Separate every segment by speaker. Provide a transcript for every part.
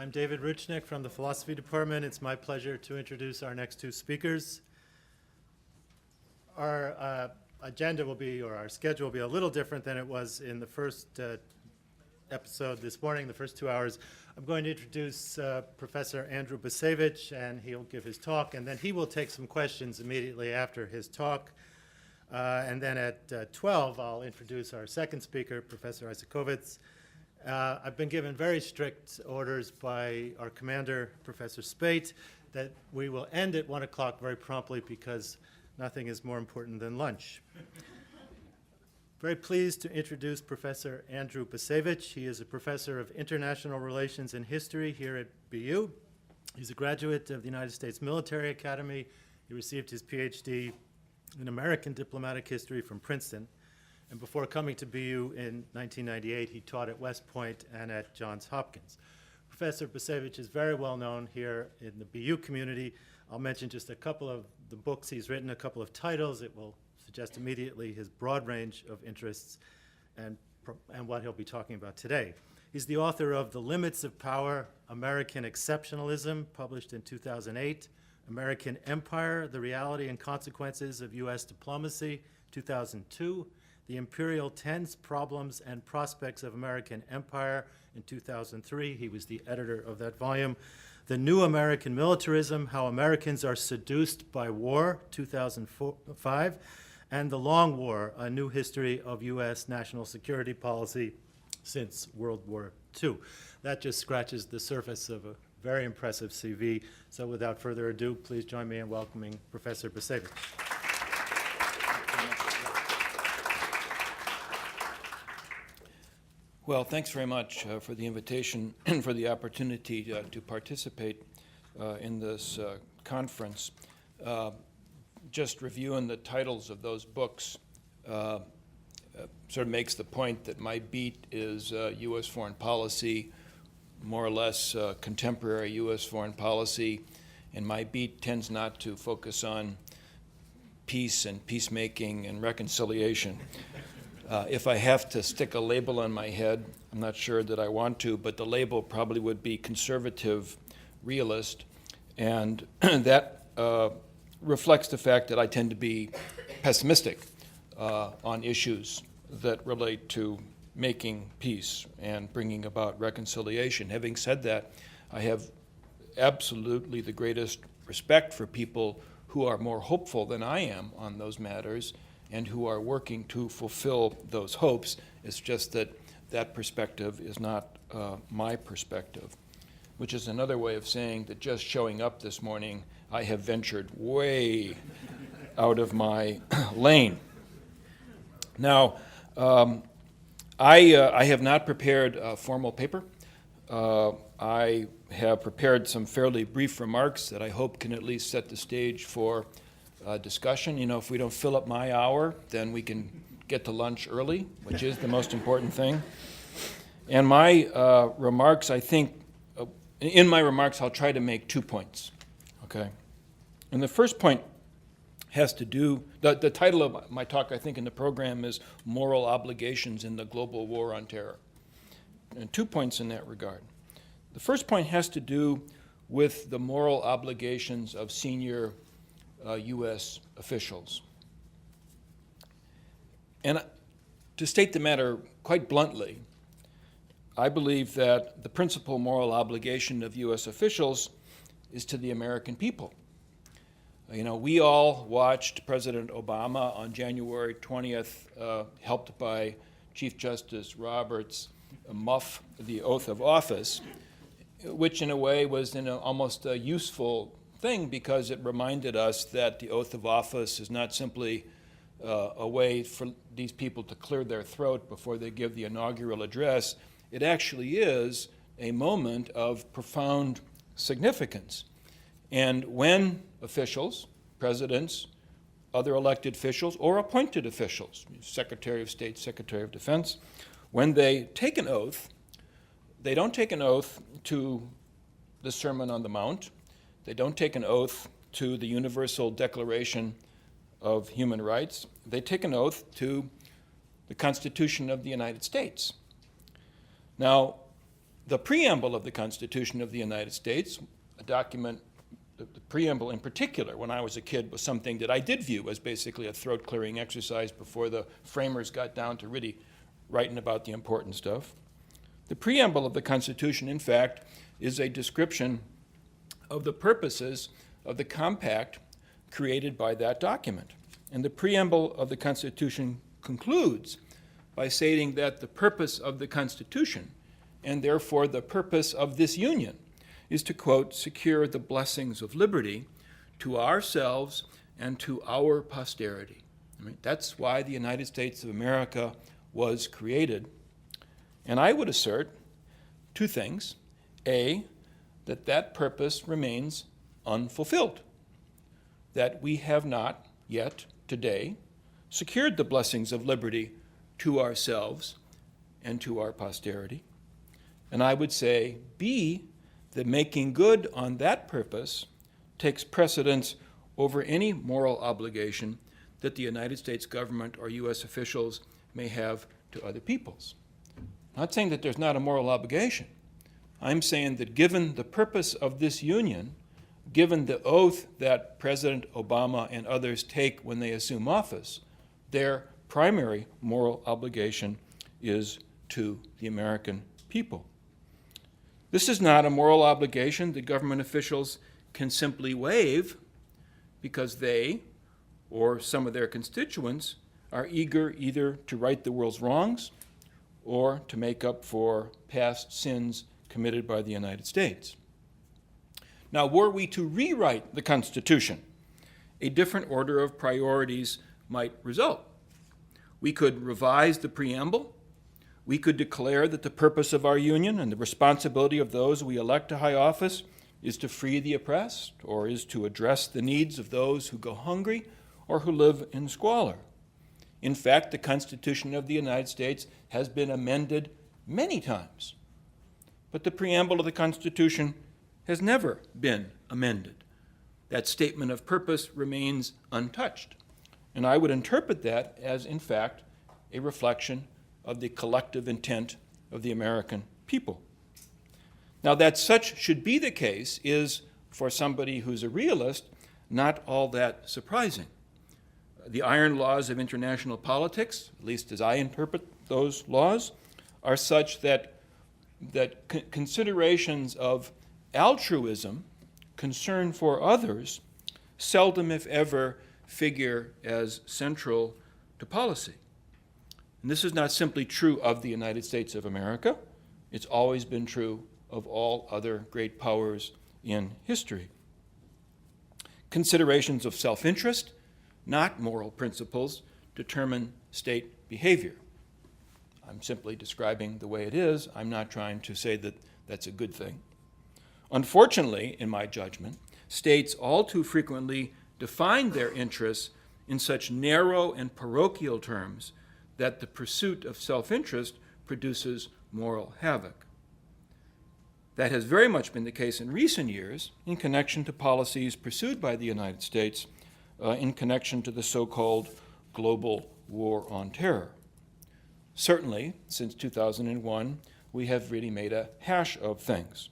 Speaker 1: I'm David Ruchnick from the Philosophy Department. It's my pleasure to introduce our next two speakers. Our agenda will be, or our schedule will be a little different than it was in the first episode this morning, the first 2 hours. I'm going to introduce Professor Andrew Bacevich, and he'll give his talk, and then he will take some questions immediately after his talk. And then at 12, I'll introduce our second speaker, Professor Isakovitz. I've been given very strict orders by our commander, Professor Spate, that we will end at 1 o'clock very promptly because nothing is more important than lunch. Very pleased to introduce Professor Andrew Bacevich. He is a professor of international relations and history here at BU. He's a graduate of the United States Military Academy. He received his PhD in American diplomatic history from Princeton. And before coming to BU in 1998, he taught at West Point and at Johns Hopkins. Professor Bacevich is very well known here in the BU community. I'll mention just a couple of the books he's written, a couple of titles. It will suggest immediately his broad range of interests and what he'll be talking about today. He's the author of The Limits of Power, American Exceptionalism, published in 2008, American Empire, The Reality and Consequences of U.S. Diplomacy, 2002, The Imperial Tenets, Problems, and Prospects of American Empire in 2003. He was the editor of that volume. The New American Militarism, How Americans Are Seduced by War, 2005. And The Long War, A New History of U.S. National Security Policy since World War II. That just scratches the surface of a very impressive CV. So without further ado, please join me in welcoming Professor Bacevich.
Speaker 2: Well, thanks very much for the invitation and for the opportunity to participate in this conference. Just reviewing the titles of those books sort of makes the point that my beat is U.S. foreign policy, more or less contemporary U.S. foreign policy, and my beat tends not to focus on peace and peacemaking and reconciliation. If I have to stick a label on my head, I'm not sure that I want to, but the label probably would be conservative realist, and that reflects the fact that I tend to be pessimistic on issues that relate to making peace and bringing about reconciliation. Having said that, I have absolutely the greatest respect for people who are more hopeful than I am on those matters and who are working to fulfill those hopes. It's just that that perspective is not my perspective, which is another way of saying that just showing up this morning, I have ventured way out of my lane. Now, I have not prepared a formal paper. I have prepared some fairly brief remarks that I hope can at least set the stage for discussion. You know, if we don't fill up my hour, then we can get to lunch early, which is the most important thing. And my remarks, I think, in my remarks, I'll try to make 2 points, okay? And the first point has to do, the title of my talk, I think, in the program is Moral Obligations in the Global War on Terror. And 2 points in that regard. The first point has to do with the moral obligations of senior U.S. officials. And to state the matter quite bluntly, I believe that the principal moral obligation of U.S. officials is to the American people. You know, we all watched President Obama on January 20th, helped by Chief Justice Roberts, muff the oath of office, which in a way was almost a useful thing because it reminded us that the oath of office is not simply a way for these people to clear their throat before they give the inaugural address. It actually is a moment of profound significance. And when officials, presidents, other elected officials, or appointed officials, Secretary of State, Secretary of Defense, when they take an oath, they don't take an oath to the Sermon on the Mount. They don't take an oath to the Universal Declaration of Human Rights. They take an oath to the Constitution of the United States. Now, The preamble of the Constitution of the United States, a document, the preamble in particular, when I was a kid, was something that I did view as basically a throat-clearing exercise before the framers got down to really writing about the important stuff. The preamble of the Constitution, in fact, is a description of the purposes of the compact created by that document. And the preamble of the Constitution concludes by stating that the purpose of the Constitution, and therefore the purpose of this union, is to, quote, secure the blessings of liberty to ourselves and to our posterity. I mean, that's why the United States of America was created. And I would assert two things. A, that purpose remains unfulfilled, that we have not yet today secured the blessings of liberty to ourselves and to our posterity. And I would say, B, that making good on that purpose takes precedence over any moral obligation that the United States government or U.S. officials may have to other peoples. I'm not saying that there's not a moral obligation. I'm saying that given the purpose of this union, given the oath that President Obama and others take when they assume office, their primary moral obligation is to the American people. This is not a moral obligation that government officials can simply waive because they, or some of their constituents, are eager either to right the world's wrongs or to make up for past sins committed by the United States. Now, were we to rewrite the Constitution, a different order of priorities might result. We could revise the preamble. We could declare that the purpose of our union and the responsibility of those we elect to high office is to free the oppressed, or is to address the needs of those who go hungry or who live in squalor. In fact, the Constitution of the United States has been amended many times, but the preamble of the Constitution has never been amended. That statement of purpose remains untouched, and I would interpret that as, in fact, a reflection of the collective intent of the American people. Now, that such should be the case is, for somebody who's a realist, not all that surprising. The iron laws of international politics, at least as I interpret those laws, are such that considerations of altruism, concern for others, seldom, if ever, figure as central to policy. And this is not simply true of the United States of America. It's always been true of all other great powers in history. Considerations of self-interest, not moral principles, determine state behavior. I'm simply describing the way it is. I'm not trying to say that that's a good thing. Unfortunately, in my judgment, states all too frequently define their interests in such narrow and parochial terms that the pursuit of self-interest produces moral havoc. That has very much been the case in recent years in connection to policies pursued by the United States in connection to the so-called global war on terror. Certainly, since 2001, we have really made a hash of things.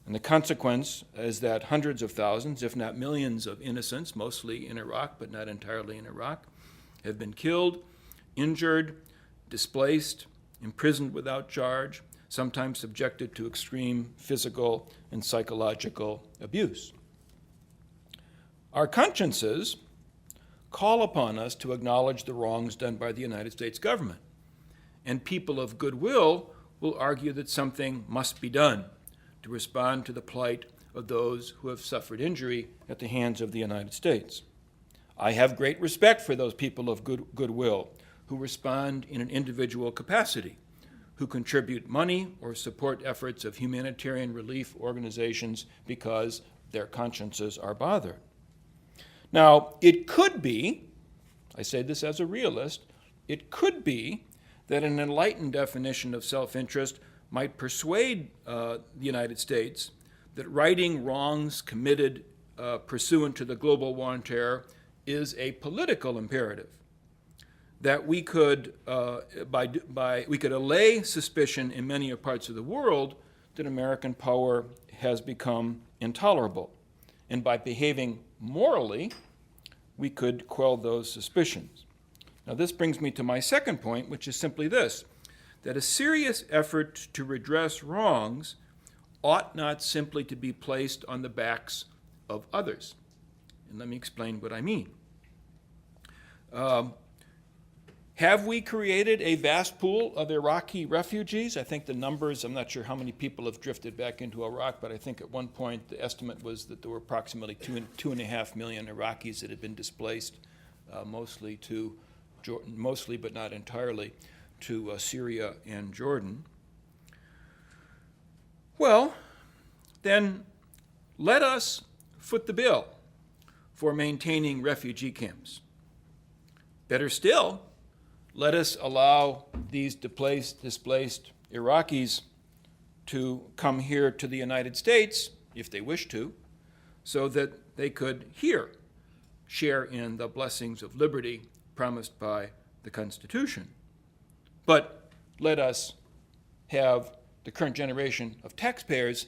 Speaker 2: And the consequence is that hundreds of thousands, if not millions of innocents, mostly in Iraq, but not entirely in Iraq, have been killed, injured, displaced, imprisoned without charge, sometimes subjected to extreme physical and psychological abuse. Our consciences call upon us to acknowledge the wrongs done by the United States government, and people of goodwill will argue that something must be done to respond to the plight of those who have suffered injury at the hands of the United States. I have great respect for those people of goodwill who respond in an individual capacity, who contribute money or support efforts of humanitarian relief organizations because their consciences are bothered. Now, it could be, I say this as a realist, it could be that an enlightened definition of self-interest might persuade the United States that righting wrongs committed pursuant to the global war on terror is a political imperative, that we could, we could allay suspicion in many parts of the world that American power has become intolerable. And by behaving morally, we could quell those suspicions. Now, this brings me to my second point, which is simply this, that a serious effort to redress wrongs ought not simply to be placed on the backs of others. And let me explain what I mean. Have we created a vast pool of Iraqi refugees? I think the numbers, I'm not sure how many people have drifted back into Iraq, but I think at one point the estimate was that there were approximately 2.5 million Iraqis that had been displaced, mostly but not entirely, to Syria and Jordan. Well, then let us foot the bill for maintaining refugee camps. Better still, let us allow these displaced Iraqis to come here to the United States, if they wish to, so that they could here share in the blessings of liberty promised by the Constitution. But let us have the current generation of taxpayers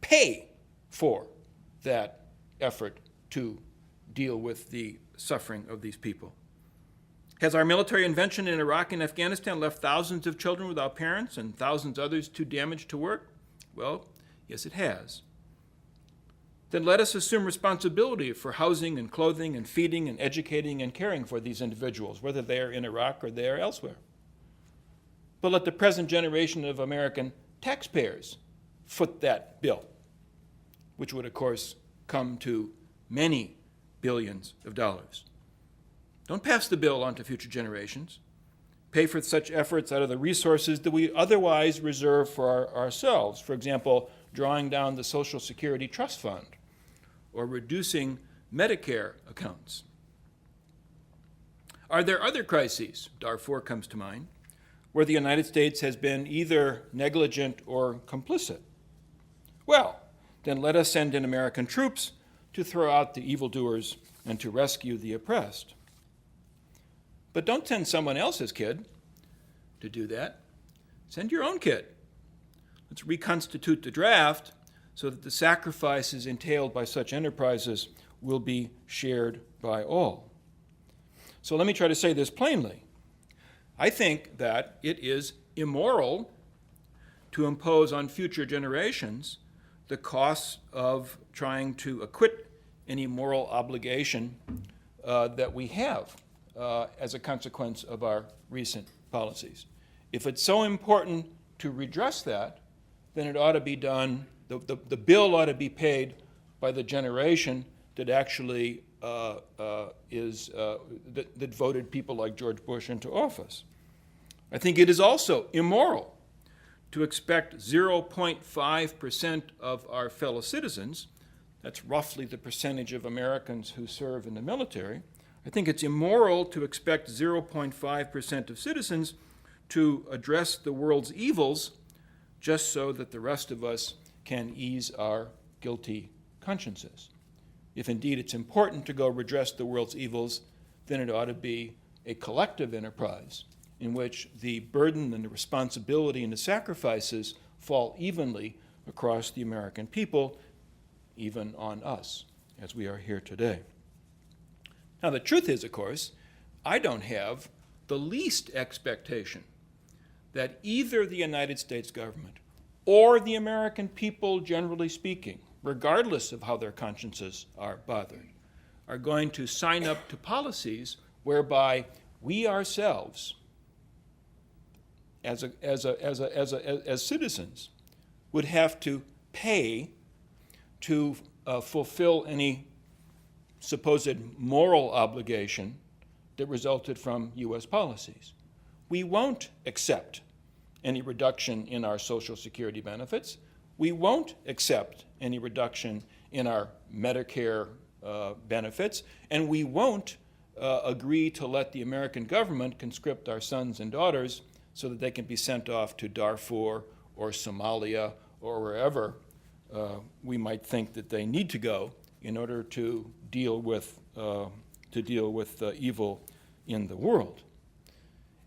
Speaker 2: pay for that effort to deal with the suffering of these people. Has our military invention in Iraq and Afghanistan left thousands of children without parents and thousands others too damaged to work? Well, yes, it has. Then let us assume responsibility for housing and clothing and feeding and educating and caring for these individuals, whether they are in Iraq or they are elsewhere. But let the present generation of American taxpayers foot that bill, which would, of course, come to many billions of dollars. Don't pass the bill on to future generations. Pay for such efforts out of the resources that we otherwise reserve for ourselves. For example, drawing down the Social Security Trust Fund or reducing Medicare accounts. Are there other crises, Darfur comes to mind, where the United States has been either negligent or complicit? Well, then let us send in American troops to throw out the evildoers and to rescue the oppressed. But don't send someone else's kid to do that. Send your own kid. Let's reconstitute the draft so that the sacrifices entailed by such enterprises will be shared by all. So let me try to say this plainly. I think that it is immoral to impose on future generations the costs of trying to acquit any moral obligation that we have as a consequence of our recent policies. If it's so important to redress that, then it ought to be done, the bill ought to be paid by the generation that actually that voted people like George Bush into office. I think it is also immoral to expect 0.5% of our fellow citizens, that's roughly the percentage of Americans who serve in the military, I think it's immoral to expect 0.5% of citizens to address the world's evils just so that the rest of us can ease our guilty consciences. If indeed it's important to go redress the world's evils, then it ought to be a collective enterprise in which the burden and the responsibility and the sacrifices fall evenly across the American people, even on us, as we are here today. Now, the truth is, of course, I don't have the least expectation that either the United States government or the American people, generally speaking, regardless of how their consciences are bothered, are going to sign up to policies whereby we ourselves, as citizens, would have to pay to fulfill any supposed moral obligation that resulted from U.S. policies. We won't accept any reduction in our Social Security benefits. We won't accept any reduction in our Medicare benefits, and we won't agree to let the American government conscript our sons and daughters so that they can be sent off to Darfur or Somalia or wherever we might think that they need to go in order to deal with evil in the world.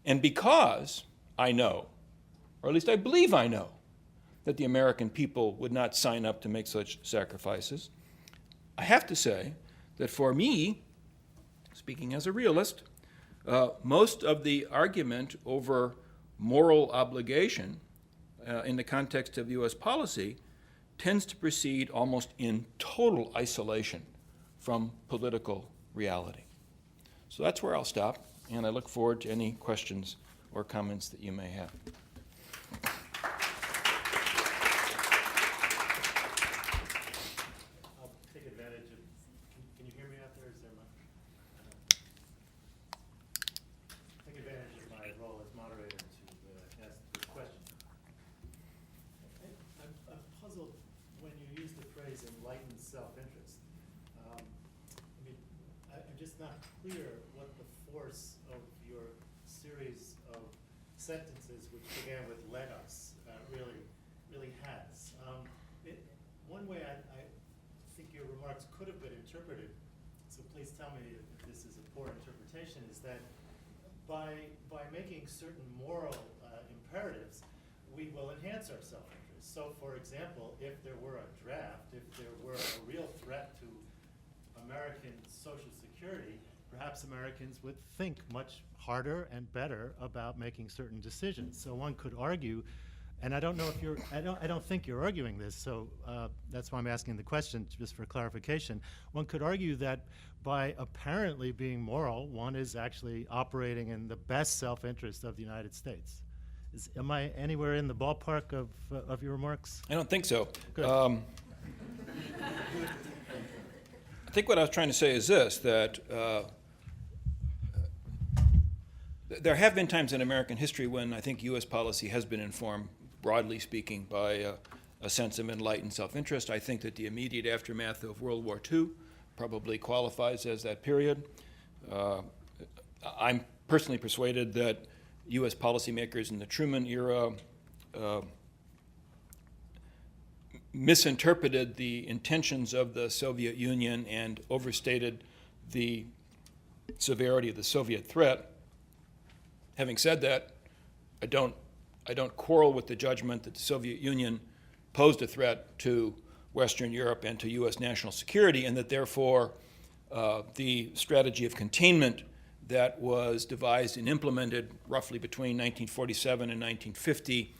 Speaker 2: And because I know, or at least I believe I know, that the American people would not sign up to make such sacrifices. I have to say that for me, speaking as a realist, most of the argument over moral obligation in the context of U.S. policy tends to proceed almost in total isolation from political reality. So that's where I'll stop, and I look forward to any questions or comments that you may have.
Speaker 1: I'll take advantage of, can you hear me out there? Is there my, take advantage of my role as moderator to ask this question. I'm puzzled when you use the phrase enlightened self-interest. I'm just not clear what the force of your series of sentences, which began with "let us," really has. One way I think your remarks could have been interpreted, so please tell me if this is a poor interpretation, is that by making certain moral imperatives, we will enhance our self-interest. So, for example, if there were a draft, if there were a real threat to American social security, perhaps Americans would think much harder and better about making certain decisions. So one could argue, and I don't know if you're, I don't think you're arguing this, so that's why I'm asking the question, just for clarification. One could argue that by apparently being moral, one is actually operating in the best self-interest of the United States. Am I anywhere in the ballpark of your remarks?
Speaker 2: I don't think so.
Speaker 1: Good.
Speaker 2: I think what I was trying to say is this, that there have been times in American history when I think U.S. policy has been informed, broadly speaking, by a sense of enlightened self-interest. I think that the immediate aftermath of World War II probably qualifies as that period. I'm personally persuaded that U.S. policymakers in the Truman era misinterpreted the intentions of the Soviet Union and overstated the severity of the Soviet threat. Having said that, I don't quarrel with the judgment that the Soviet Union posed a threat to Western Europe and to U.S. national security, and that therefore the strategy of containment that was devised and implemented roughly between 1947 and 1950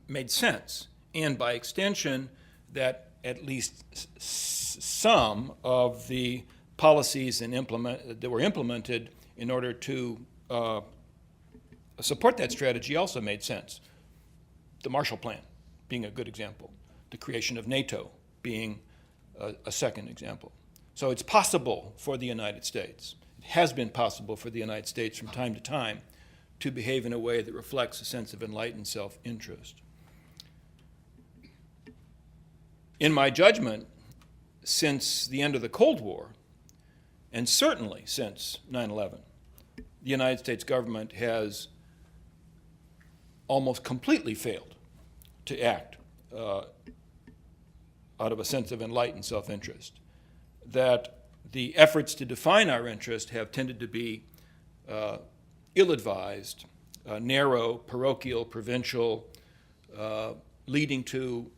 Speaker 2: made sense. And by extension, that at least some of the policies that were implemented in order to support that strategy also made sense. The Marshall Plan being a good example, the creation of NATO being a second example. So it's possible for the United States, it has been possible for the United States from time to time to behave in a way that reflects a sense of enlightened self-interest. In my judgment, since the end of the Cold War, and certainly since 9/11, the United States government has almost completely failed to act out of a sense of enlightened self-interest. That the efforts to define our interest have tended to be ill-advised, narrow, parochial, provincial, leading to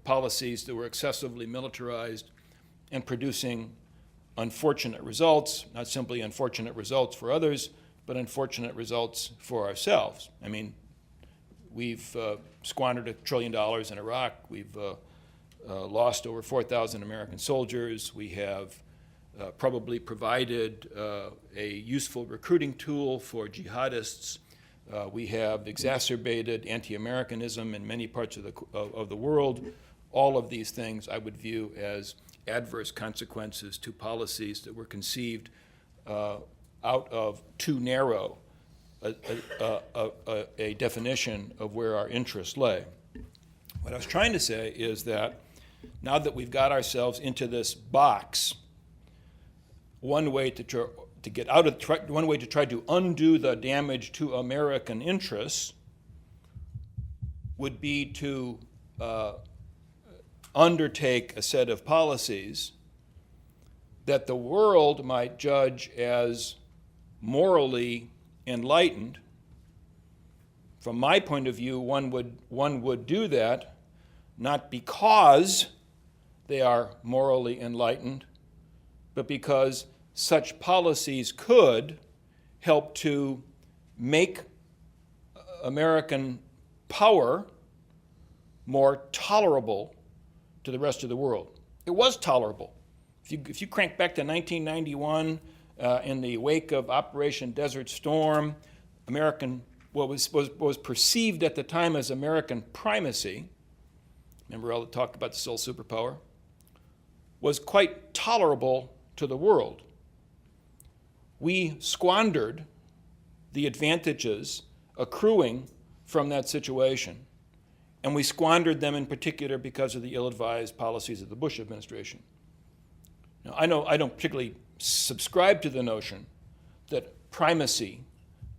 Speaker 2: policies that were excessively militarized and producing unfortunate results, not simply unfortunate results for others, but unfortunate results for ourselves. I mean, we've squandered $1 trillion in Iraq. We've lost over 4,000 American soldiers. We have probably provided a useful recruiting tool for jihadists. We have exacerbated anti-Americanism in many parts of the world. All of these things I would view as adverse consequences to policies that were conceived out of too narrow a definition of where our interests lay. What I was trying to say is that now that we've got ourselves into this box, one way to get out of one way to try to undo the damage to American interests would be to undertake a set of policies that the world might judge as morally enlightened, From my point of view, one would do that not because they are morally enlightened, but because such policies could help to make American power more tolerable to the rest of the world. It was tolerable. If you crank back to 1991, in the wake of Operation Desert Storm, what was perceived at the time as American primacy, remember all the talk about the sole superpower, was quite tolerable to the world. We squandered the advantages accruing from that situation, and we squandered them in particular because of the ill-advised policies of the Bush administration. Now, I don't particularly subscribe to the notion that primacy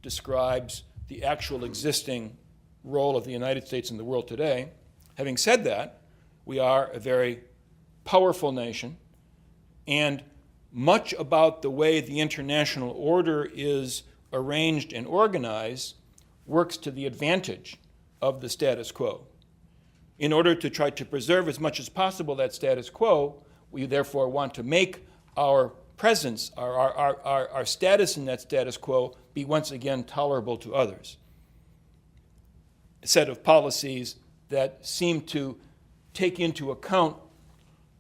Speaker 2: describes the actual existing role of the United States in the world today. Having said that, we are a very powerful nation, and much about the way the international order is arranged and organized works to the advantage of the status quo. In order to try to preserve as much as possible that status quo, we therefore want to make our presence, our status in that status quo be once again tolerable to others. A set of policies that seem to take into account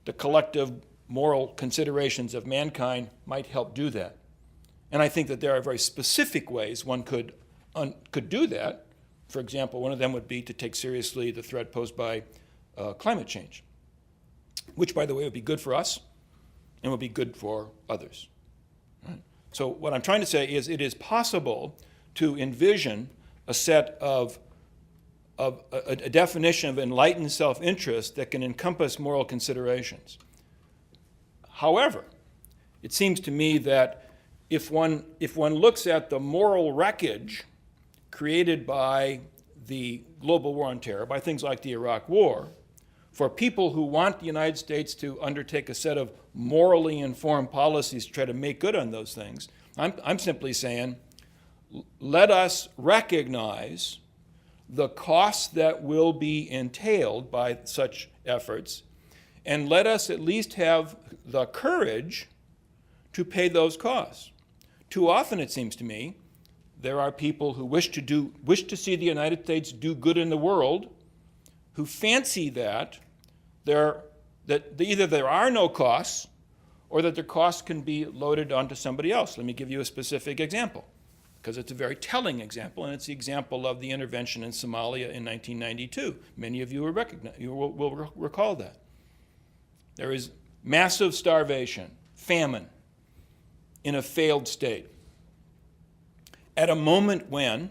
Speaker 2: the collective moral considerations of mankind might help do that. And I think that there are very specific ways one could do that. For example, one of them would be to take seriously the threat posed by climate change, which, by the way, would be good for us and would be good for others. Right? So what I'm trying to say is it is possible to envision a set of a definition of enlightened self-interest that can encompass moral considerations. However, it seems to me that if one looks at the moral wreckage created by the global war on terror, by things like the Iraq War, for people who want the United States to undertake a set of morally informed policies to try to make good on those things, I'm simply saying, let us recognize the costs that will be entailed by such efforts, and let us at least have the courage to pay those costs. Too often, it seems to me, there are people who wish to see the United States do good in the world, who fancy that either there are no costs or that the costs can be loaded onto somebody else. Let me give you a specific example, because it's a very telling example, and it's the example of the intervention in Somalia in 1992. Many of you will recall that. There is massive starvation, famine in a failed state. At a moment when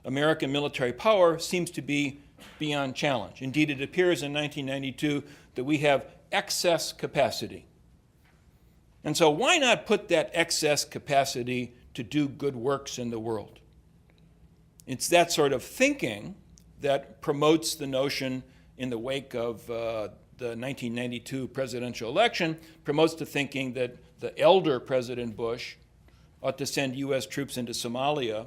Speaker 2: American military power seems to be beyond challenge. Indeed, it appears in 1992 that we have excess capacity. And so why not put that excess capacity to do good works in the world? It's that sort of thinking that promotes the notion, in the wake of the 1992 presidential election, promotes the thinking that the elder President Bush ought to send U.S. troops into Somalia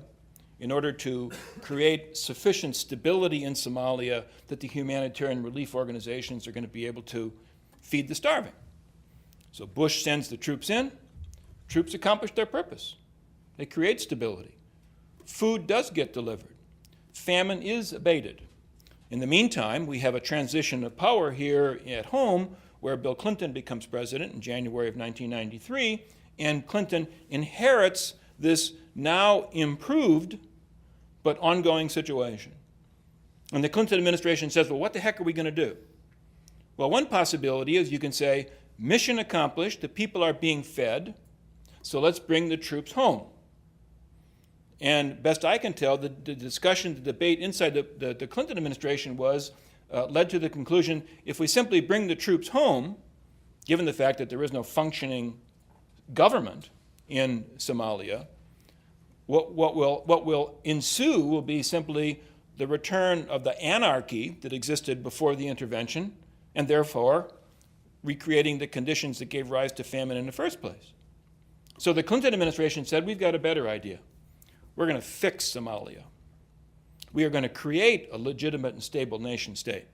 Speaker 2: in order to create sufficient stability in Somalia that the humanitarian relief organizations are going to be able to feed the starving. So Bush sends the troops in. Troops accomplish their purpose. They create stability. Food does get delivered. Famine is abated. In the meantime, we have a transition of power here at home where Bill Clinton becomes president in January of 1993, and Clinton inherits this now improved but ongoing situation. And the Clinton administration says, well, what the heck are we going to do? Well, one possibility is you can say, mission accomplished, the people are being fed, so let's bring the troops home. And best I can tell, the discussion, the debate inside the Clinton administration led to the conclusion, if we simply bring the troops home, given the fact that there is no functioning government in Somalia, what will ensue will be simply the return of the anarchy that existed before the intervention, and therefore recreating the conditions that gave rise to famine in the first place. So the Clinton administration said, we've got a better idea. We're going to fix Somalia. We are going to create a legitimate and stable nation state.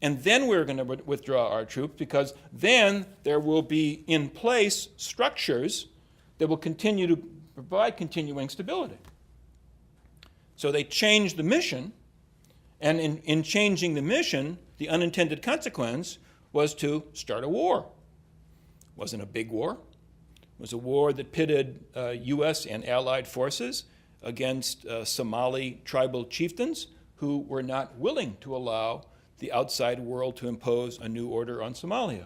Speaker 2: And then we're going to withdraw our troops, because then there will be in place structures that will continue to provide continuing stability. So they changed the mission, and in changing the mission, the unintended consequence was to start a war. It wasn't a big war. It was a war that pitted U.S. and allied forces against Somali tribal chieftains who were not willing to allow the outside world to impose a new order on Somalia.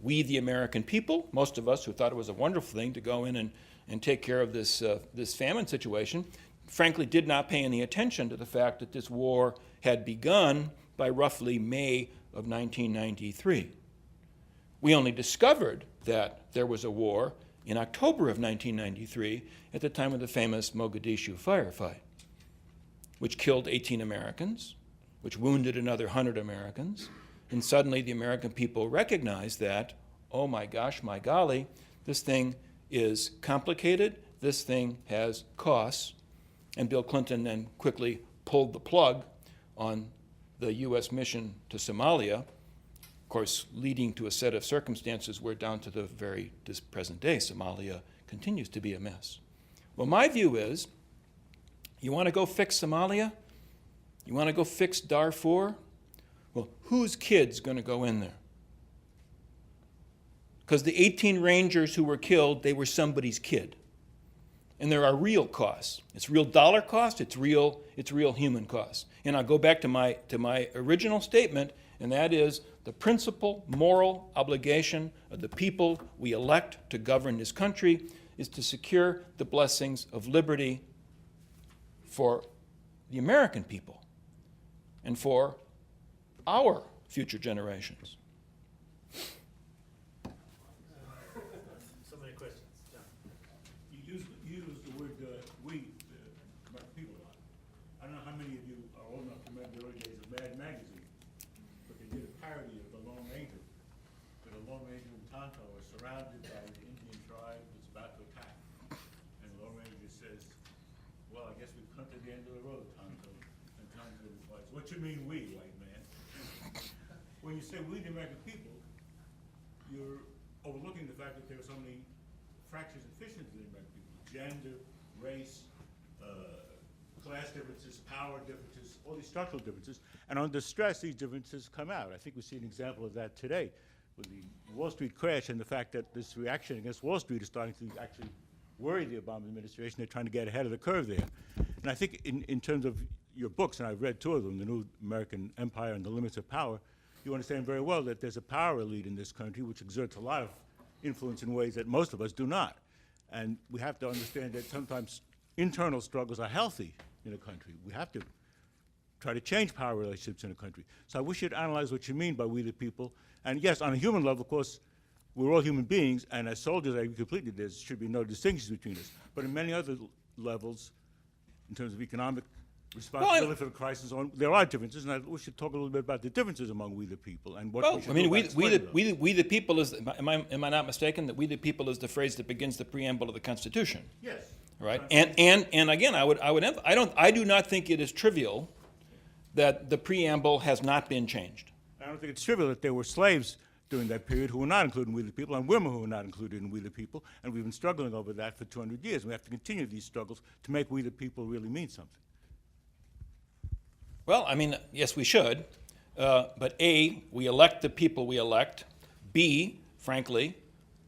Speaker 2: We, the American people, most of us who thought it was a wonderful thing to go in and take care of this famine situation, frankly did not pay any attention to the fact that this war had begun by roughly May of 1993. We only discovered that there was a war in October of 1993 at the time of the famous Mogadishu firefight, which killed 18 Americans, which wounded another 100 Americans, and suddenly the American people recognized that, oh my gosh, my golly, this thing is complicated, this thing has costs, and Bill Clinton then quickly pulled the plug on the U.S. mission to Somalia, of course, leading to a set of circumstances where down to this present day, Somalia continues to be a mess. Well, my view is, you want to go fix Somalia? You want to go fix Darfur? Well, whose kid's going to go in there? Because the 18 Rangers who were killed, they were somebody's kid. And there are real costs. It's real dollar cost, it's real human costs. And I'll go back to my original statement, and that is the principal moral obligation of the people we elect to govern this country is to secure the blessings of liberty for the American people and for our future generations.
Speaker 1: So many questions. John.
Speaker 3: You use the word we, the American people, a lot. I don't know how many of you are old enough to remember the early days of Mad Magazine, but they did a parody of the Lone Ranger, where the Lone Ranger and Tonto are surrounded by the Indian tribe that's about to attack. And the Lone Ranger says, well, I guess we've come to the end of the road, Tonto. And Tonto replies, what you mean we, white man? When you say we, the American people, you're overlooking the fact that there are so many fractures and fissions in the American people. Gender, race, class differences, power differences, all these structural differences. And under stress, these differences come out. I think we see an example of that today with the Wall Street crash and the fact that this reaction against Wall Street is starting to actually worry the Obama administration. They're trying to get ahead of the curve there. And I think in terms of your books, and I've read two of them, The New American Empire and The Limits of Power, you understand very well that there's a power elite in this country which exerts a lot of influence in ways that most of us do not. And we have to understand that sometimes internal struggles are healthy in a country. We have to try to change power relationships in a country. So I wish you'd analyze what you mean by we the people. And yes, on a human level, of course, we're all human beings, and as soldiers, I agree completely, there should be no distinctions between us. But in many other levels, in terms of economic responsibility for the crisis, there are differences, and we should talk a little bit about the differences among we the people and what we should do about explaining those.
Speaker 2: We the people is, am I not mistaken, that we the people is the phrase that begins the preamble of the Constitution?
Speaker 3: Yes.
Speaker 2: Right? And again, I do not think it is trivial that the preamble has not been changed.
Speaker 3: I don't think it's trivial that there were slaves during that period who were not included in we the people, and women who were not included in we the people, and we've been struggling over that for 200 years. And we have to continue these struggles to make we the people really mean something.
Speaker 2: Well, I mean, yes, we should. But A, we elect the people we elect. B, frankly,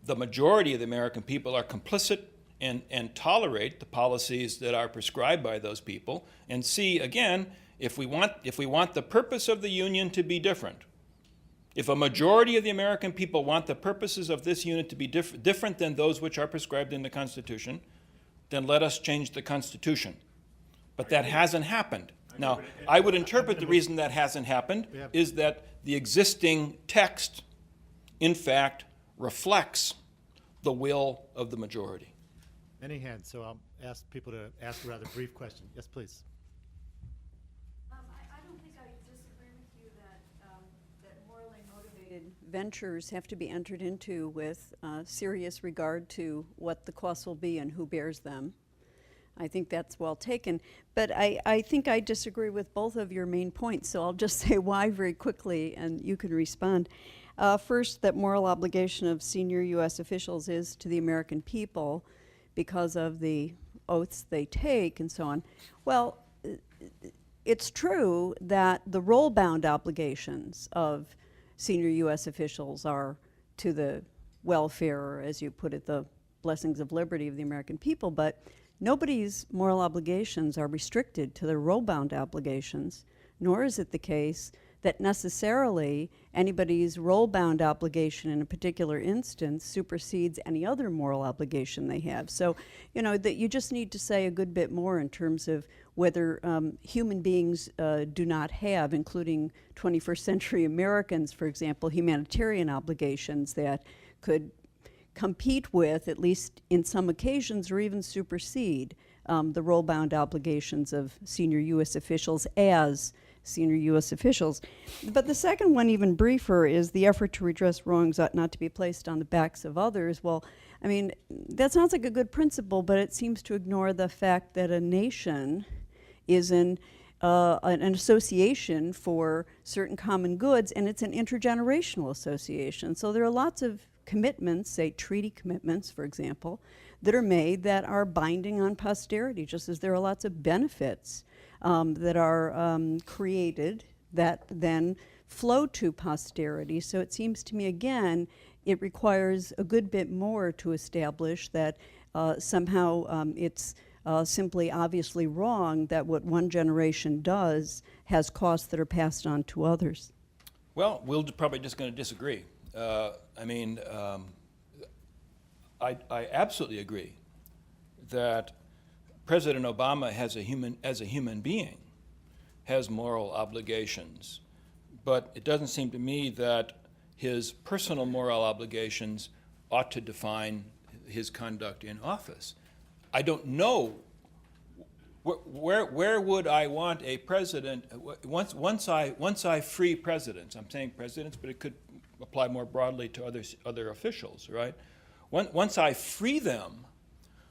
Speaker 2: the majority of the American people are complicit and tolerate the policies that are prescribed by those people. And C, again, if we want the purpose of the Union to be different, if a majority of the American people want the purposes of this unit to be different than those which are prescribed in the Constitution, then let us change the Constitution. But that hasn't happened. Now, I would interpret the reason that hasn't happened is that the existing text, in fact, reflects the will of the majority.
Speaker 1: Any hands, so I'll ask people to ask a rather brief question. Yes, please.
Speaker 4: I don't think I disagree with you that morally motivated ventures have to be entered into with serious regard to what the costs will be and who bears them. I think that's well taken. But I think I disagree with both of your main points, so I'll just say why very quickly, and you can respond. First, that moral obligation of senior U.S. officials is to the American people because of the oaths they take and so on. Well, it's true that the role-bound obligations of senior U.S. officials are to the welfare, or as you put it, the blessings of liberty of the American people, but nobody's moral obligations are restricted to their role-bound obligations, nor is it the case that necessarily anybody's role-bound obligation in a particular instance supersedes any other moral obligation they have. So, you know, that you just need to say a good bit more in terms of whether human beings do not have, including 21st century Americans, for example, humanitarian obligations that could compete with, at least in some occasions, or even supersede the role-bound obligations of senior U.S. officials as senior U.S. officials. But the second one, even briefer, is the effort to redress wrongs ought not to be placed on the backs of others. Well, I mean, that sounds like a good principle, but it seems to ignore the fact that a nation is an association for certain common goods, and it's an intergenerational association. So there are lots of commitments, say treaty commitments, for example, that are made that are binding on posterity, just as there are lots of benefits that are created that then flow to posterity. So it seems to me, again, it requires a good bit more to establish that somehow it's simply obviously wrong that what one generation does has costs that are passed on to others.
Speaker 2: Well, we're probably just going to disagree. I absolutely agree that President Obama as a human being has moral obligations, but it doesn't seem to me that his personal moral obligations ought to define his conduct in office. I don't know where would I want a president once I free presidents. I'm saying presidents, but it could apply more broadly to other officials, right? Once I free them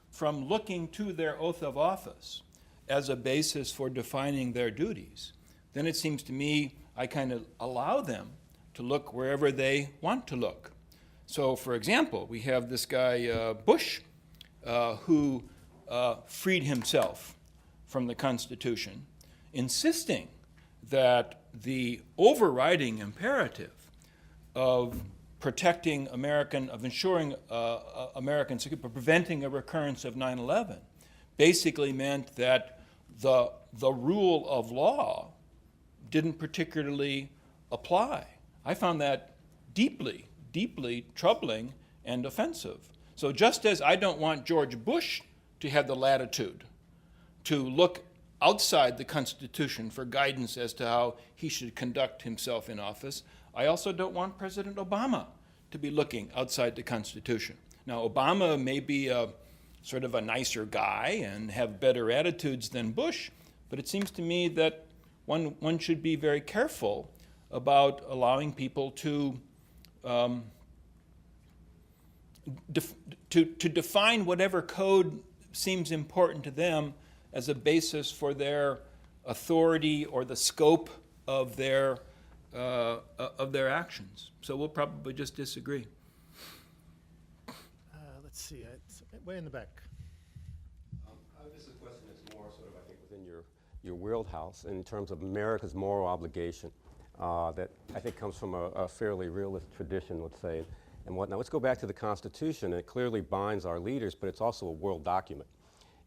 Speaker 2: from looking to their oath of office as a basis for defining their duties, then it seems to me I kind of allow them to look wherever they want to look. So, for example, we have this guy Bush who freed himself from the Constitution, insisting that the overriding imperative of protecting of ensuring American security, preventing a recurrence of 9/11, basically meant that the rule of law didn't particularly apply. I found that deeply, deeply troubling and offensive. So just as I don't want George Bush to have the latitude to look outside the Constitution for guidance as to how he should conduct himself in office, I also don't want President Obama to be looking outside the Constitution. Now, Obama may be sort of a nicer guy and have better attitudes than Bush, but it seems to me that one should be very careful about allowing people to define whatever code seems important to them as a basis for their authority or the scope of their actions. So we'll probably just disagree.
Speaker 1: Let's see, it's way in the back.
Speaker 5: This is a question that's more sort of, I think, within your wheelhouse in terms of America's moral obligation that I think comes from a fairly realist tradition, let's say, and whatnot. Let's go back to the Constitution. It clearly binds our leaders, but it's also a world document.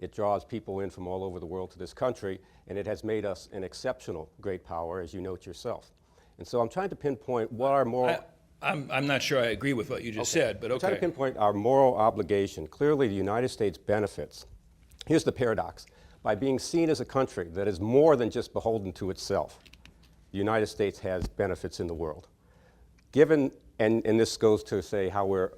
Speaker 5: It draws people in from all over the world to this country, and it has made us an exceptional great power, as you note yourself. And so I'm trying to pinpoint what our moral...
Speaker 2: I'm not sure I agree with what you just said, but okay.
Speaker 5: I'm trying to pinpoint our moral obligation. Clearly, the United States benefits. Here's the paradox. By being seen as a country that is more than just beholden to itself, the United States has benefits in the world. Given, and this goes to say how we're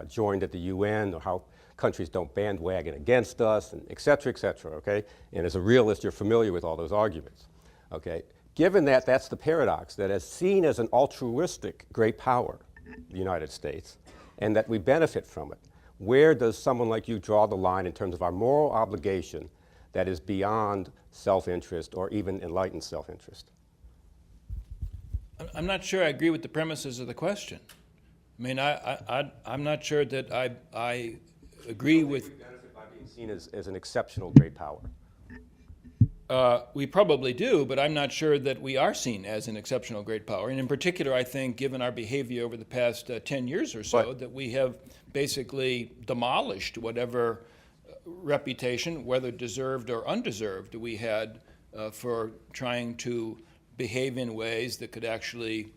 Speaker 5: joined at the UN, or how countries don't bandwagon against us, and et cetera, okay? And as a realist, you're familiar with all those arguments, okay? Given that that's the paradox, that as seen as an altruistic great power, the United States, and that we benefit from it, Where does someone like you draw the line in terms of our moral obligation that is beyond self-interest or even enlightened self-interest?
Speaker 2: I'm not sure I agree with the premises of the question. I mean, I'm not sure that I agree with.
Speaker 5: We benefit by being seen as an exceptional great power.
Speaker 2: We probably do, but I'm not sure that we are seen as an exceptional great power. And in particular, I think, given our behavior over the past 10 years or so, that we have basically demolished whatever reputation, whether deserved or undeserved, we had for trying to behave in ways that could actually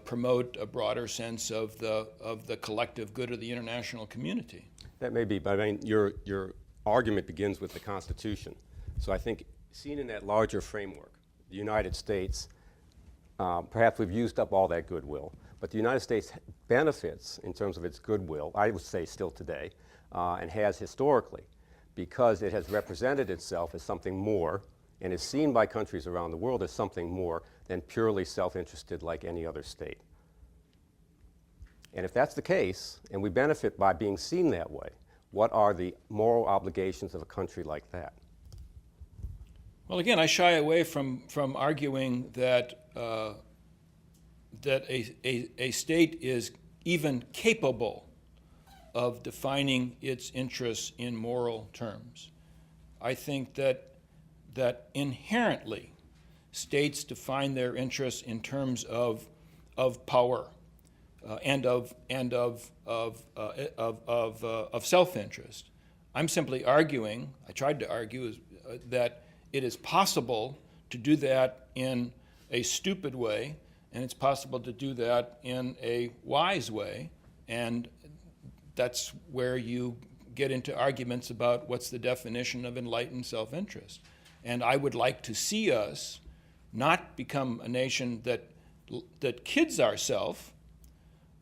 Speaker 2: promote a broader sense of the collective good of the international community.
Speaker 5: That may be, but I mean, your argument begins with the Constitution. So I think, seen in that larger framework, the United States, perhaps we've used up all that goodwill, but the United States benefits in terms of its goodwill, I would say still today, and has historically, because it has represented itself as something more and is seen by countries around the world as something more than purely self-interested like any other state. And if that's the case, and we benefit by being seen that way, what are the moral obligations of a country like that?
Speaker 2: Well, again, I shy away from arguing that that a state is even capable of defining its interests in moral terms. I think that inherently states define their interests in terms of power and of self-interest. I'm simply arguing. I tried to argue that it is possible to do that in a stupid way, and it's possible to do that in a wise way, and that's where you get into arguments about what's the definition of enlightened self-interest. And I would like to see us not become a nation that kids ourselves,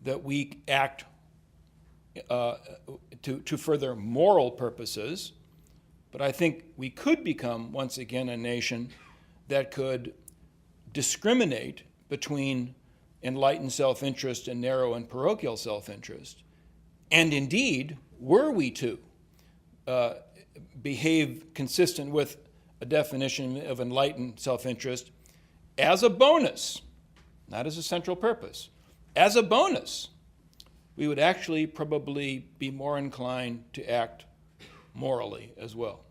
Speaker 2: that we act to further moral purposes, but I think we could become, once again, a nation that could discriminate between enlightened self-interest and narrow and parochial self-interest. And indeed, were we to behave consistent with a definition of enlightened self-interest as a bonus, not as a central purpose, as a bonus, we would actually probably be more inclined to act morally as well.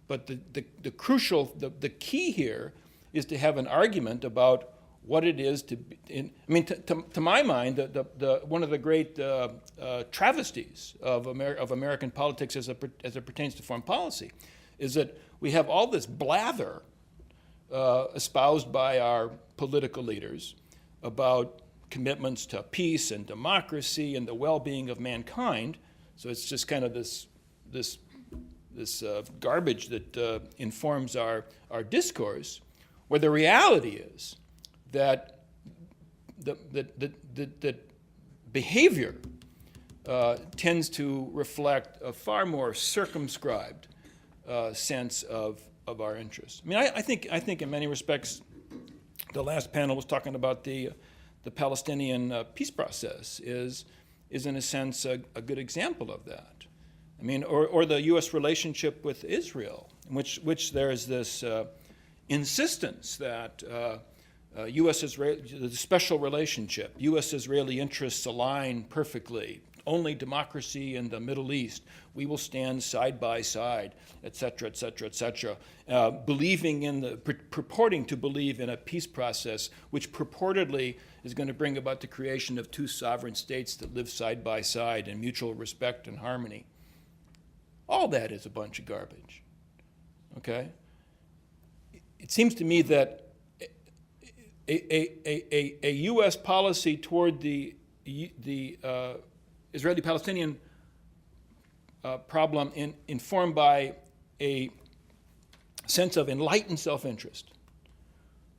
Speaker 2: But the crucial, the key here is to have an argument about what it is to be, to my mind, one of the great travesties of American politics as it pertains to foreign policy is that we have all this blather espoused by our political leaders about commitments to peace and democracy and the well-being of mankind. So it's just kind of this garbage that informs our discourse, where the reality is that that behavior tends to reflect a far more circumscribed sense of our interests. I mean, I think in many respects, the last panel was talking about the Palestinian peace process is in a sense a good example of that. I mean, or the U.S. relationship with Israel, in which there is this insistence that the special relationship, U.S.-Israeli interests align perfectly. Only democracy in the Middle East. We will stand side by side, et cetera, et cetera, et cetera. Purporting to believe in a peace process, which purportedly is going to bring about the creation of two sovereign states that live side by side in mutual respect and harmony. All that is a bunch of garbage. Okay? It seems to me that a U.S. policy toward the Israeli-Palestinian problem informed by a sense of enlightened self-interest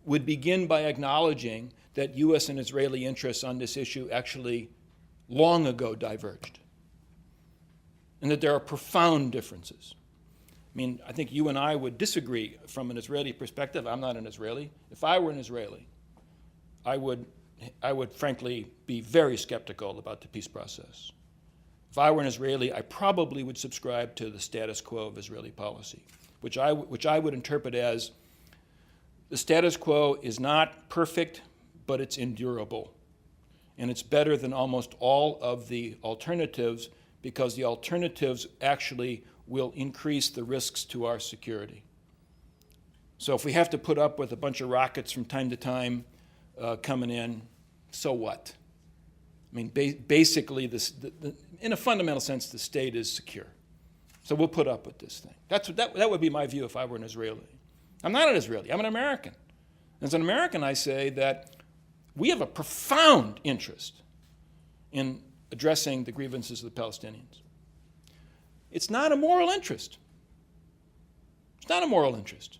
Speaker 2: would begin by acknowledging that U.S. and Israeli interests on this issue actually long ago diverged, and that there are profound differences. I mean, I think you and I would disagree from an Israeli perspective. I'm not an Israeli. If I were an Israeli, I would frankly be very skeptical about the peace process. if I were an Israeli, I probably would subscribe to the status quo of Israeli policy, which I would interpret as the status quo is not perfect, but it's endurable. And it's better than almost all of the alternatives because the alternatives actually will increase the risks to our security. So if we have to put up with a bunch of rockets from time to time coming in, so what? I mean, basically, in a fundamental sense, the state is secure. So we'll put up with this thing. That would be my view if I were an Israeli. I'm not an Israeli. I'm an American. As an American, I say that we have a profound interest in addressing the grievances of the Palestinians. It's not a moral interest. It's not a moral interest.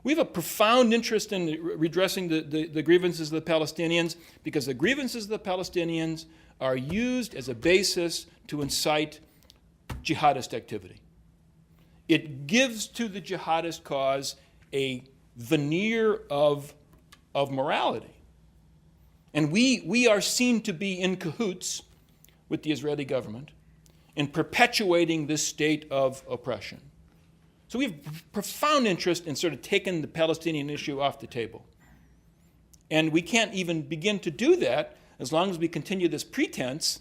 Speaker 2: We have a profound interest in redressing the grievances of the Palestinians because the grievances of the Palestinians are used as a basis to incite jihadist activity. It gives to the jihadist cause a veneer of morality. And we are seen to be in cahoots with the Israeli government in perpetuating this state of oppression. So we have profound interest in sort of taking the Palestinian issue off the table. And we can't even begin to do that as long as we continue this pretense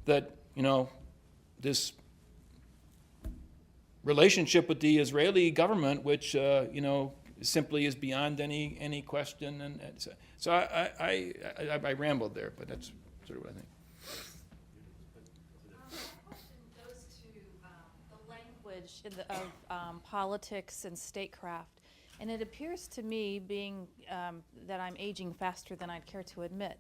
Speaker 2: that, this relationship with the Israeli government, which, simply is beyond any question. And so I rambled there, but that's sort of what I think.
Speaker 6: Of politics and statecraft. And it appears to me, being that I'm aging faster than I'd care to admit,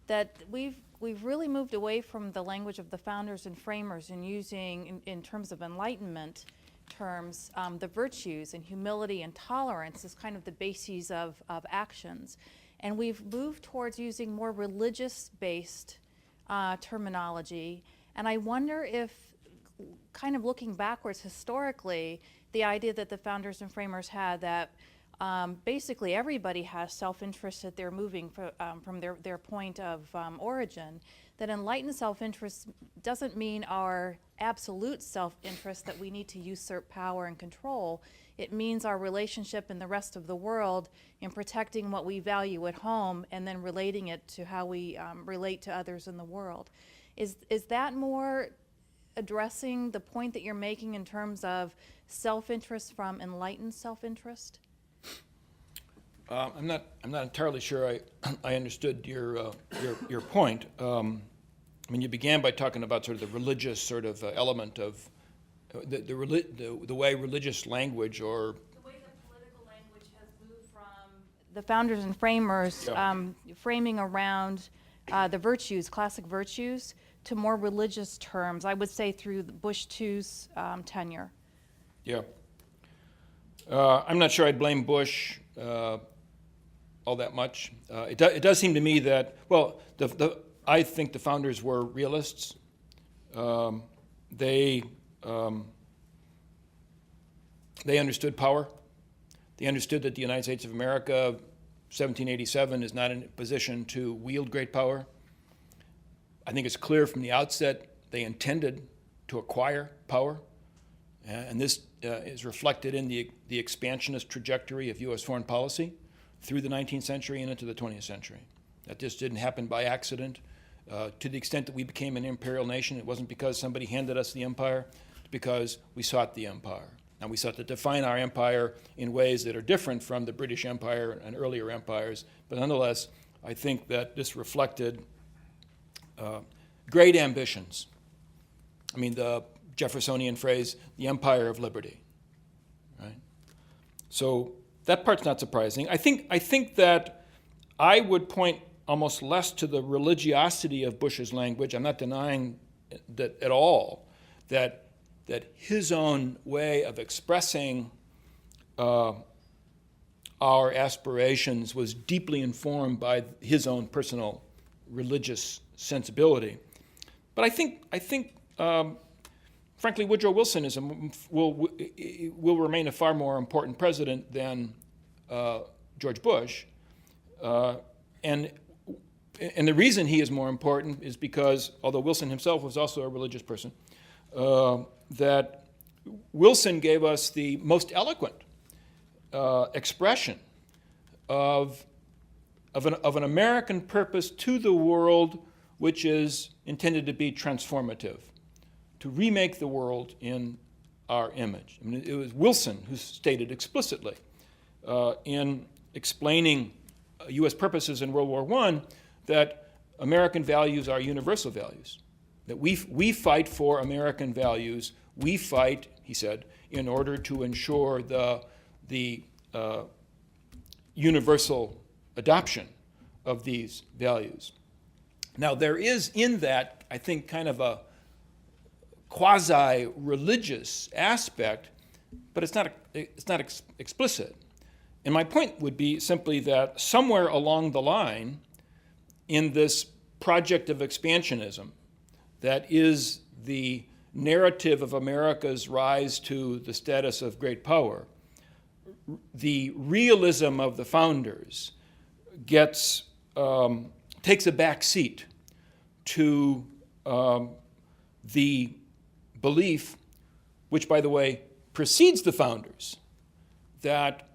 Speaker 6: that we've really moved away from the language of the founders and framers and using, in terms of Enlightenment terms, the virtues and humility and tolerance as kind of the bases of actions. And we've moved towards using more religious-based terminology. And I wonder if, kind of looking backwards historically, the idea that the founders and framers had that basically everybody has self-interest that they're moving from their point of origin, that enlightened self-interest doesn't mean our absolute self-interest that we need to usurp power and control. It means our relationship in the rest of the world in protecting what we value at home and then relating it to how we relate to others in the world. Is that more addressing the point that you're making in terms of self-interest from enlightened self-interest?
Speaker 2: I'm not entirely sure I understood your point. I mean, you began by talking about sort of the religious sort of element of the way religious language or
Speaker 6: the way that political language has moved from the founders and framers framing around the virtues, classic virtues, to more religious terms, I would say through Bush II's tenure.
Speaker 2: Yeah. I'm not sure I'd blame Bush all that much. It does seem to me that, well, I think the founders were realists. They understood power. They understood that the United States of America, 1787, is not in a position to wield great power. I think it's clear from the outset they intended to acquire power, and this is reflected in the expansionist trajectory of U.S. foreign policy through the 19th century and into the 20th century. That just didn't happen by accident. To the extent that we became an imperial nation, it wasn't because somebody handed us the empire, it's because we sought the empire. And we sought to define our empire in ways that are different from the British Empire and earlier empires, but nonetheless, I think that this reflected great ambitions. I mean, the Jeffersonian phrase, the empire of liberty, right? So that part's not surprising. I think that I would point almost less to the religiosity of Bush's language. I'm not denying that at all, that his own way of expressing our aspirations was deeply informed by his own personal religious sensibility. But I think frankly, Woodrow Wilson will remain a far more important president than George Bush. And and the reason he is more important is because, although Wilson himself was also a religious person, that Wilson gave us the most eloquent expression of an American purpose to the world, which is intended to be transformative, to remake the world in our image. I mean, it was Wilson who stated explicitly in explaining U.S. purposes in World War I that American values are universal values, that we fight for American values. We fight, he said, in order to ensure the universal adoption of these values. Now, there is in that, I think, kind of a quasi-religious aspect, but it's not explicit. And my point would be simply that somewhere along the line in this project of expansionism that is the narrative of America's rise to the status of great power, the realism of the founders takes a back seat to the belief, which, by the way, precedes the founders, that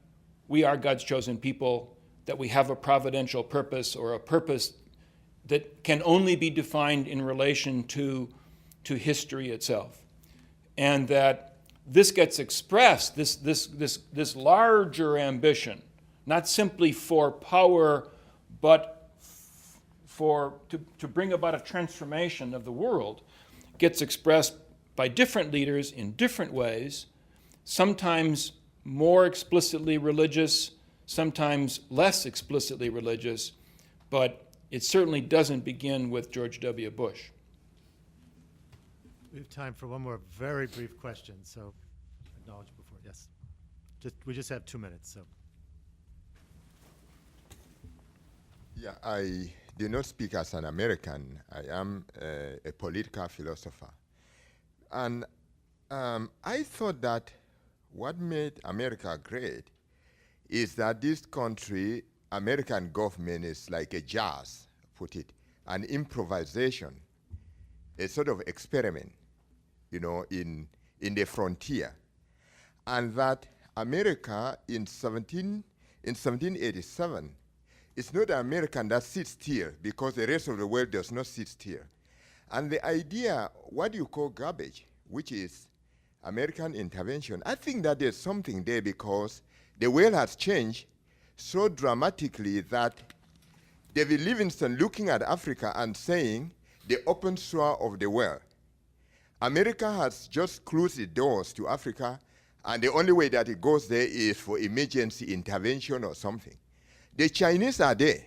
Speaker 2: we are God's chosen people, that we have a providential purpose, or a purpose that can only be defined in relation to history itself. And that this gets expressed, this larger ambition, not simply for power, but to bring about a transformation of the world, gets expressed by different leaders in different ways, sometimes more explicitly religious, sometimes less explicitly religious, but it certainly doesn't begin with George W. Bush.
Speaker 1: We have time for one more very brief question, so acknowledge before, yes. We just have 2 minutes, so.
Speaker 7: Yeah, I do not speak as an American. I am a political philosopher. And I thought that what made America great is that this country, American government, is like a jazz, put it, an improvisation, a sort of experiment, in the frontier. And that America in 1787, it's not the American that sits still, because the rest of the world does not sit still. And the idea, what you call garbage, which is American intervention, I think that there's something there, because the world has changed so dramatically that David Livingstone looking at Africa and saying, the open shore of the world. America has just closed the doors to Africa, and the only way that it goes there is for emergency intervention or something. The Chinese are there,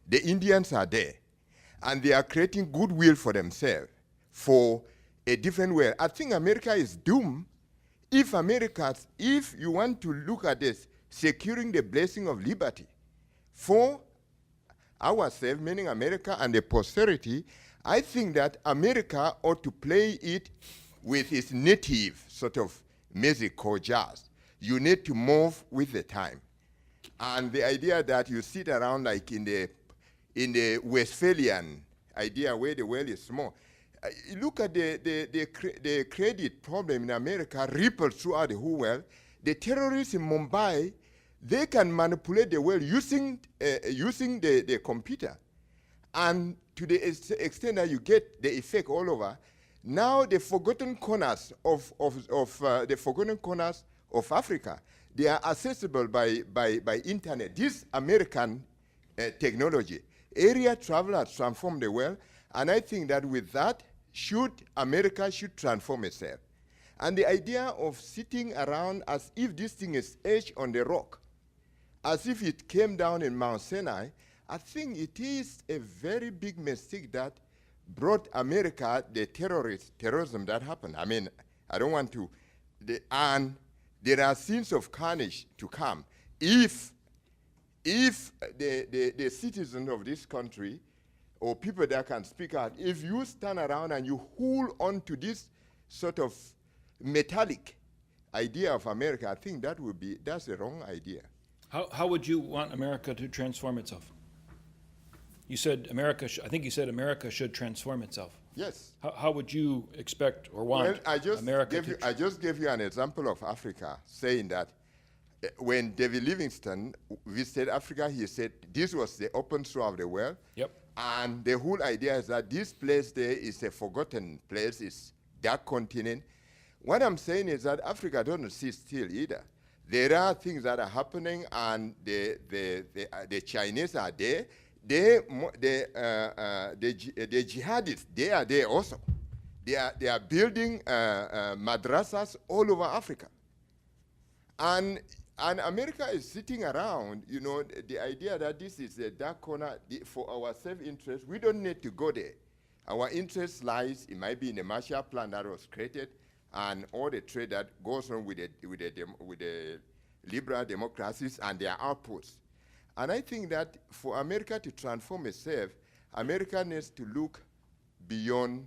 Speaker 7: the Indians are there, and they are creating goodwill for themselves for a different world. I think America is doomed if you want to look at this, securing the blessing of liberty for ourselves, meaning America and the posterity. I think that America ought to play it with its native sort of music called jazz. You need to move with the time. And the idea that you sit around like in the Westphalian idea where the world is small. Look at the credit problem in America ripples throughout the whole world. The terrorists in Mumbai, they can manipulate the world using the computer. And to the extent that you get the effect all over, now the forgotten corners of Africa, they are accessible by internet. This American technology, area travel has transformed the world, and I think that with that, America should transform itself. And the idea of sitting around as if this thing is etched on the rock, as if it came down in Mount Sinai, I think it is a very big mistake that brought America the terrorism that happened. I mean, I don't want to, and there are scenes of carnage to come if the citizens of this country, or people that can speak out, if you stand around and you hold on to this sort of metallic idea of America, I think that's the wrong idea.
Speaker 2: How would you want America to transform itself? You said America, I think you said America should transform itself.
Speaker 7: Yes.
Speaker 2: How would you expect or want
Speaker 7: Well,
Speaker 2: America
Speaker 7: I just gave you an example of Africa, saying that when David Livingstone visited Africa, he said this was the open soul of the world.
Speaker 2: Yep.
Speaker 7: And the whole idea is that this place there is a forgotten place, it's that continent. What I'm saying is that Africa doesn't sit still either. There are things that are happening, and the Chinese are there. The jihadists, they are there also. They are building madrasas all over Africa. And America is sitting around, you know, the idea that this is a dark corner for our self-interest. We don't need to go there. Our interest lies, it might be in the Marshall Plan that was created, and all the trade that goes on with the liberal democracies and their outputs. And I think that for America to transform itself, America needs to look beyond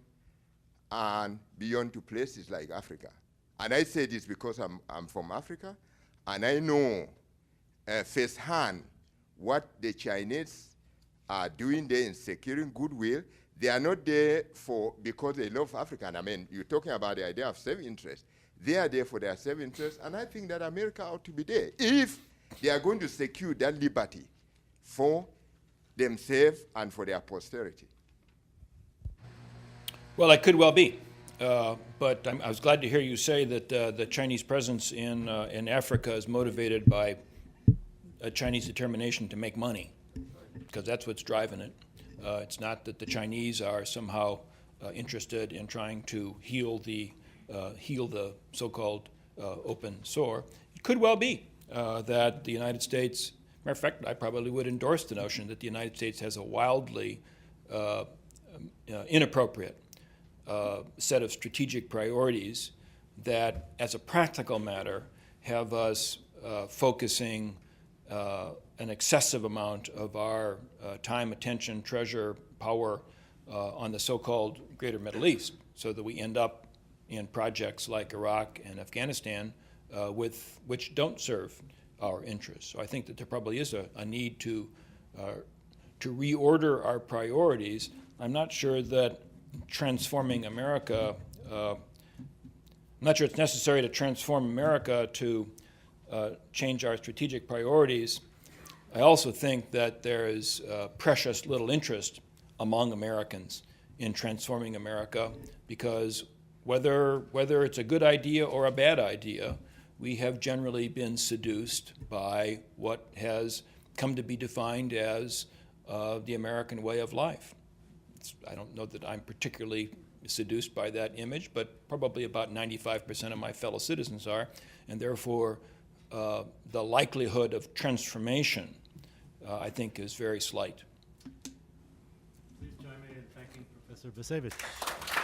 Speaker 7: to places like Africa. And I say this because I'm from Africa, and I know firsthand what the Chinese are doing there in securing goodwill. They are not there because they love Africa. And I mean, you're talking about the idea of self-interest. They are there for their self-interest, and I think that America ought to be there if they are going to secure that liberty for themselves and for their posterity.
Speaker 2: Well, it could well be. But I was glad to hear you say that the Chinese presence in Africa is motivated by a Chinese determination to make money, because that's what's driving it. It's not that the Chinese are somehow interested in trying to heal the so-called open sore. It could well be that the United States, matter of fact, I probably would endorse the notion that the United States has a wildly inappropriate set of strategic priorities that, as a practical matter, have us focusing an excessive amount of our time, attention, treasure, power on the so-called Greater Middle East, so that we end up in projects like Iraq and Afghanistan which don't serve our interests. So I think that there probably is a need to reorder our priorities. I'm not sure that transforming America, I'm not sure it's necessary to transform America to change our strategic priorities. I also think that there is precious little interest among Americans in transforming America, because whether it's a good idea or a bad idea, we have generally been seduced by what has come to be defined as the American way of life. I don't know that I'm particularly seduced by that image, but probably about 95% of my fellow citizens are, and therefore the likelihood of transformation, I think, is very slight.
Speaker 1: Please join me in thanking Professor Bacevich.